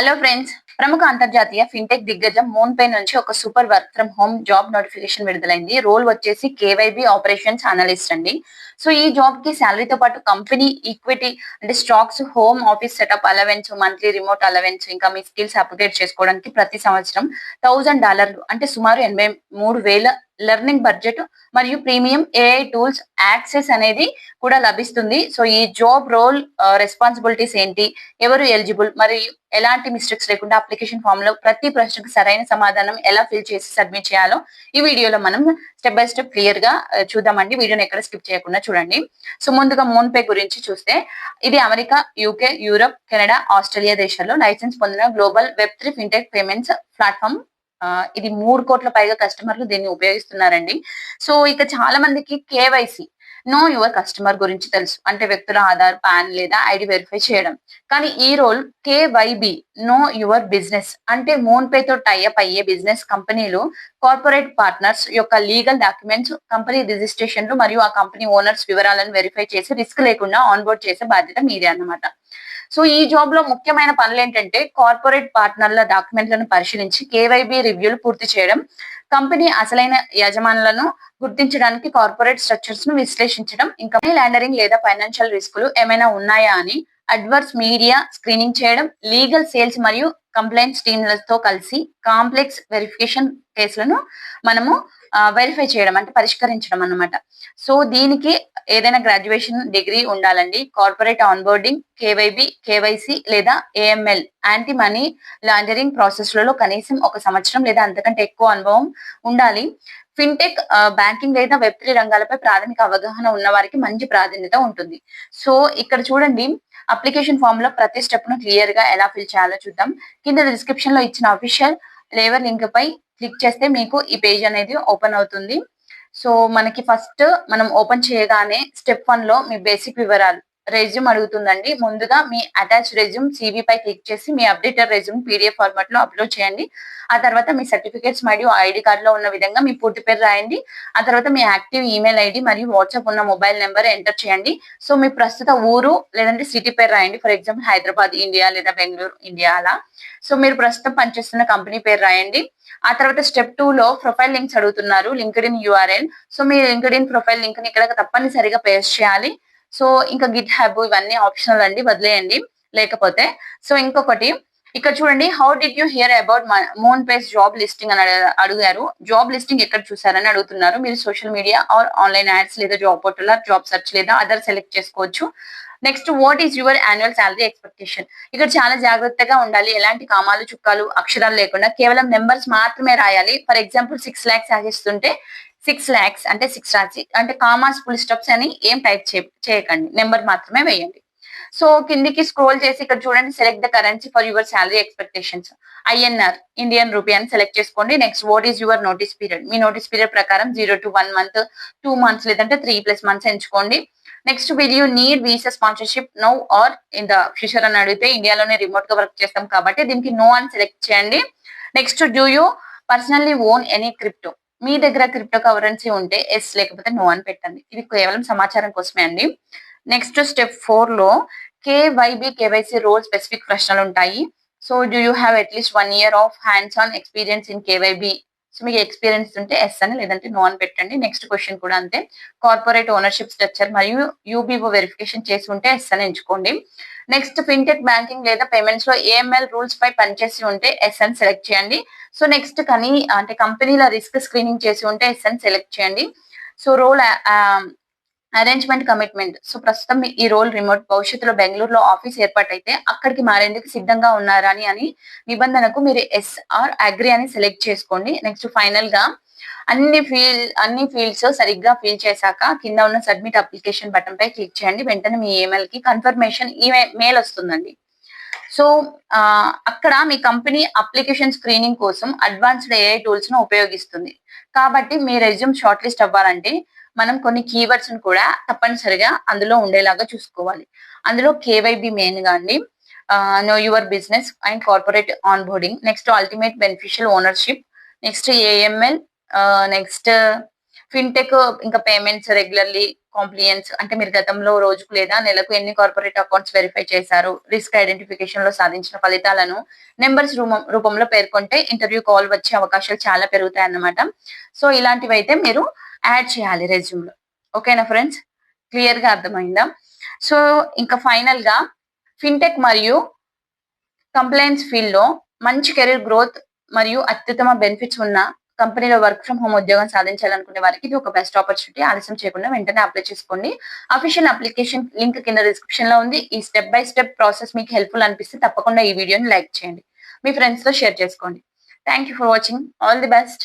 Hello friends, ప్రముఖ అంతర్జాతీయ fintech దిగ్గజం మోన్పే నుంచి ఒక super work from home job notification విడుదలైంది. రోల్ వచ్చేసి కేవైబీ ఆపరేషన్స్ అనలిస్ట్ అండి. సో ఈ జాబ్ కి శాలరీతో పాటు కంపెనీ ఈక్విటీ అంటే stocks, home office setup allowance, monthly remote allowance, ఇంకా మీ స్కిల్స్ అప్గ్రేడ్ చేసుకోవడానికి ప్రతి సంవత్సరం $1000 అంటే సుమారు 83,000 లెర్నింగ్ బడ్జెట్ మరియు ప్రీమియం ఏఐ టూల్స్ యాక్సెస్ అనేది కూడా లభిస్తుంది. సో ఈ జాబ్ రోల్ రెస్పాన్సిబిలిటీస్ ఏంటి, ఎవరు ఎలిజిబుల్, మరియు ఎలాంటి మిస్టేక్స్ లేకుండా అప్లికేషన్ ఫామ్ లో ప్రతి ప్రశ్నకు సరైన సమాధానం ఎలా ఫిల్ చేసి సబ్మిట్ చేయాలో ఈ వీడియోలో మనం స్టెప్ బై స్టెప్ క్లియర్ గా చూద్దామండి. వీడియోని ఎక్కడ స్కిప్ చేయకుండా చూడండి. సో ముందుగా మోన్పే గురించి చూస్తే, ఇది America, UK, Europe, Canada, Australia దేశాల్లో లైసెన్స్ పొందిన గ్లోబల్ వెబ్3 ఫిన్టెక్ పేమెంట్స్ ప్లాట్ఫామ్. ఇది 3 కోట్ల పైగా కస్టమర్లు దీన్ని ఉపయోగిస్తున్నారండి. సో ఇక చాలా మందికి కేవైసీ, నో యువర్ కస్టమర్ గురించి తెలుసు, అంటే వ్యక్తుల ఆధార్, పాన్ లేదా ఐడి వెరిఫై చేయడం. కానీ ఈ రోల్ కేవైబి, నో యువర్ బిజినెస్, అంటే మోన్పే తో టైఅప్ అయ్యే బిజినెస్ కంపెనీలు, కార్పొరేట్ పార్ట్నర్స్ యొక్క లీగల్ డాక్యుమెంట్స్, కంపెనీ రిజిస్ట్రేషన్లు మరియు ఆ కంపెనీ ఓనర్స్ వివరాలను వెరిఫై చేసి రిస్క్ లేకుండా ఆన్బోర్డ్ చేసే బాధ్యత మీదే అన్నమాట. సో ఈ జాబ్ లో ముఖ్యమైన పనులు ఏంటంటే, కార్పొరేట్ పార్ట్నర్ల డాక్యుమెంట్లను పరిశీలించి కేవైబీ రివ్యూలు పూర్తి చేయడం, కంపెనీ అసలైన యజమానులను గుర్తించడానికి కార్పొరేట్ స్ట్రక్చర్స్ ను విశ్లేషించడం, ఇంకా మనీ లాండరింగ్ లేదా ఫైనాన్షియల్ రిస్కులు ఏమైనా ఉన్నాయా అని అడ్వర్స్ మీడియా స్క్రీనింగ్ చేయడం, లీగల్, సేల్స్ మరియు కంప్లైంట్స్ టీంలతో కలిసి కాంప్లెక్స్ వెరిఫికేషన్ కేసులను మనము వెరిఫై చేయడం, అంటే పరిష్కరించడం అన్నమాట. సో దీనికి ఏదైనా గ్రాడ్యుయేషన్ డిగ్రీ ఉండాలండి. కార్పొరేట్ ఆన్బోర్డింగ్, కేవైబి, కేవైసి లేదా ఏఎంఎల్, యాంటీ మనీ లాండరింగ్ ప్రాసెస్లలో కనీసం 1 సంవత్సరం లేదా అంతకంటే ఎక్కువ అనుభవం ఉండాలి. ఫిన్టెక్, బ్యాంకింగ్ లేదా వెబ్3 రంగాలపై ప్రాథమిక అవగాహన ఉన్న వారికి మంచి ప్రాధాన్యత ఉంటుంది. సో ఇక్కడ చూడండి, అప్లికేషన్ ఫామ్ లో ప్రతి స్టెప్ ను క్లియర్ గా ఎలా ఫిల్ చేయాలో చూద్దాం. కింద డిస్క్రిప్షన్ లో ఇచ్చిన అఫీషియల్ లేవర్ లింక్ పై క్లిక్ చేస్తే మీకు ఈ పేజ్ అనేది ఓపెన్ అవుతుంది. సో మనకి ఫస్ట్ మనం ఓపెన్ చేయగానే స్టెప్ 1 లో మీ బేసిక్ వివరాలు, రెజ్యూమ్ అడుగుతుందండి. ముందుగా మీ అటాచ్ రెజ్యూమ్ సివి పై క్లిక్ చేసి మీ అప్డేటెడ్ రెజ్యూమ్ పీడిఎఫ్ ఫార్మాట్ లో అప్లోడ్ చేయండి. ఆ తర్వాత మీ సర్టిఫికేట్స్ మరియు ఐడి కార్డ్ లో ఉన్న విధంగా మీ పూర్తి పేరు రాయండి. ఆ తర్వాత మీ యాక్టివ్ ఈమెయిల్ ఐడి మరియు వాట్సాప్ ఉన్న మొబైల్ నెంబర్ ఎంటర్ చేయండి. సో మీ ప్రస్తుత ఊరు లేదంటే సిటీ పేరు రాయండి. ఫర్ ఎగ్జాంపుల్ హైదరాబాద్ ఇండియా లేదా బెంగళూరు ఇండియా అలా. సో మీరు ప్రస్తుతం పనిచేస్తున్న కంపెనీ పేరు రాయండి. ఆ తర్వాత స్టెప్ 2 లో ప్రొఫైల్ లింక్స్ అడుగుతున్నారు, లింక్డ్ఇన్ యూఆర్ఎల్. సో మీ లింక్డ్ఇన్ ప్రొఫైల్ లింక్ ని ఇక్కడ తప్పనిసరిగా పేస్ట్ చేయాలి. సో ఇంకా గిట్ హబ్ ఇవన్నీ ఆప్షనల్ అండి, వదిలేయండి లేకపోతే. సో ఇంకొకటి ఇక్కడ చూడండి, how did you hear about Monpays job listing అని అడిగారు. జాబ్ లిస్టింగ్ ఎక్కడ చూసారని అడుగుతున్నారు. మీరు social media or online ads లేదా జాబ్ పోర్టల్, జాబ్ సెర్చ్ లేదా అదర్ సెలెక్ట్ చేసుకోవచ్చు. Next, what is your annual salary expectation. ఇక్కడ చాలా జాగ్రత్తగా ఉండాలి. ఎలాంటి కామాలు, చుక్కాలు, అక్షరాలు లేకుండా కేవలం నెంబర్స్ మాత్రమే రాయాలి. ఫర్ ఎగ్జాంపుల్ 6 lakhs ఆశిస్తుంటే 6 lakhs అంటే 6 రాసి, అంటే కామాస్, ఫుల్ స్టాప్స్ అని ఏం టైప్ చేయకండి, నెంబర్ మాత్రమే వేయండి. సో కిందికి స్క్రోల్ చేసి ఇక్కడ చూడండి, select the currency for your salary expectations. INR, Indian rupee అని సెలెక్ట్ చేసుకోండి. Next, what is your notice period. Me notice period ప్రకారం 0 to 1 month, 2 months లేదంటే 3+ months ఎంచుకోండి. Next, will you need visa sponsorship now or in the future అని అడిగితే, ఇండియాలోనే remote గా work చేస్తాం కాబట్టి దీనికి నో అని సెలెక్ట్ చేయండి. Next, do you personally own any crypto. మీ దగ్గర క్రిప్టో కరెన్సీ ఉంటే ఎస్, లేకపోతే నో అని పెట్టండి. ఇది కేవలం సమాచారం కోసమే అండి. నెక్స్ట్, స్టెప్ 4 లో కేవైబి, కేవైసీ రోల్ స్పెసిఫిక్ ప్రశ్నలు ఉంటాయి. So do you have at least 1 year of hands on experience in KYB. So మీకు ఎక్స్పీరియన్స్ ఉంటే ఎస్ అని, లేదంటే నో అని పెట్టండి. నెక్స్ట్ క్వశ్చన్ కూడా అంతే, కార్పొరేట్ ఓనర్షిప్ స్ట్రక్చర్ మరియు యూబీఓ వెరిఫికేషన్ చేసి ఉంటే ఎస్ అని ఎంచుకోండి. నెక్స్ట్, ఫిన్టెక్, బ్యాంకింగ్ లేదా పేమెంట్స్ లో ఏఎంఎల్ రూల్స్ పై పనిచేసి ఉంటే ఎస్ అని సెలెక్ట్ చేయండి. సో నెక్స్ట్, అంటే కంపెనీల రిస్క్ స్క్రీనింగ్ చేసి ఉంటే ఎస్ అని సెలెక్ట్ చేయండి. So role arrangement, commitment. So ప్రస్తుతం ఈ రోల్ రిమోట్, భవిష్యత్తులో బెంగళూరులో ఆఫీస్ ఏర్పాటైతే అక్కడికి మారేందుకు సిద్ధంగా ఉన్నారా అని నిబంధనకు మీరు ఎస్ ఆర్ అగ్రి అని సెలెక్ట్ చేసుకోండి. నెక్స్ట్, ఫైనల్ గా అన్ని ఫీల్డ్స్ సరిగ్గా ఫిల్ చేశాక కింద ఉన్న సబ్మిట్ అప్లికేషన్ బటన్ పై క్లిక్ చేయండి. వెంటనే మీ ఈమెయిల్ కి కన్ఫర్మేషన్ మెయిల్ వస్తుందండి. సో అక్కడ మీ కంపెనీ అప్లికేషన్ స్క్రీనింగ్ కోసం అడ్వాన్స్డ్ ఏఐ టూల్స్ ను ఉపయోగిస్తుంది. కాబట్టి మీ రెజ్యూమ్ షార్ట్ లిస్ట్ అవ్వాలంటే మనం కొన్ని కీవర్డ్స్ ను కూడా తప్పనిసరిగా అందులో ఉండేలాగా చూసుకోవాలి. అందులో కేవైబి మెయిన్ గా అండి, no your business and corporate onboarding. Next, ultimate beneficial ownership. Next, AML. Next, fintech ఇంకా పేమెంట్స్ రెగ్యులర్‌లీ కాంప్లియన్స్ అంటే మీరు గతంలో రోజుకు లేదా నెలకు ఎన్ని కార్పొరేట్ అకౌంట్స్ వెరిఫై చేశారు, రిస్క్ ఐడెంటిఫికేషన్‌లో సాధించిన ఫలితాలను నంబర్స్ రూపంలో పేర్కొంటే ఇంటర్వ్యూ కాల్ వచ్చే అవకాశాలు చాలా పెరుగుతాయన్నమాట. సో, ఇలాంటివైతే మీరు యాడ్ చేయాలి రెజ్యూమ్‌లో. ఓకేనా ఫ్రెండ్స్? క్లియర్‌గా అర్థమైందా? సో, ఇంకా ఫైనల్‌గా ఫిన్‌టెక్ మరియు కంప్లయన్స్ ఫీల్డ్‌లో మంచి కెరీర్ గ్రోత్ మరియు అత్యుత్తమ బెనిఫిట్స్ ఉన్న కంపెనీలో వర్క్ ఫ్రమ్ హోమ్ ఉద్యోగం సాధించాలనుకునే వారికి ఇది ఒక బెస్ట్ ఆపర్చునిటీ. ఆలస్యం చేయకుండా వెంటనే అప్లై చేసుకోండి. అఫీషియల్ అప్లికేషన్ లింక్ కింద డిస్క్రిప్షన్‌లో ఉంది. ఈ స్టెప్ బై స్టెప్ ప్రాసెస్ మీకు హెల్ప్‌ఫుల్ అనిపిస్తే తప్పకుండా ఈ వీడియోని లైక్ చేయండి. మీ ఫ్రెండ్స్‌తో షేర్ చేసుకోండి. Thank you for watching. All the best.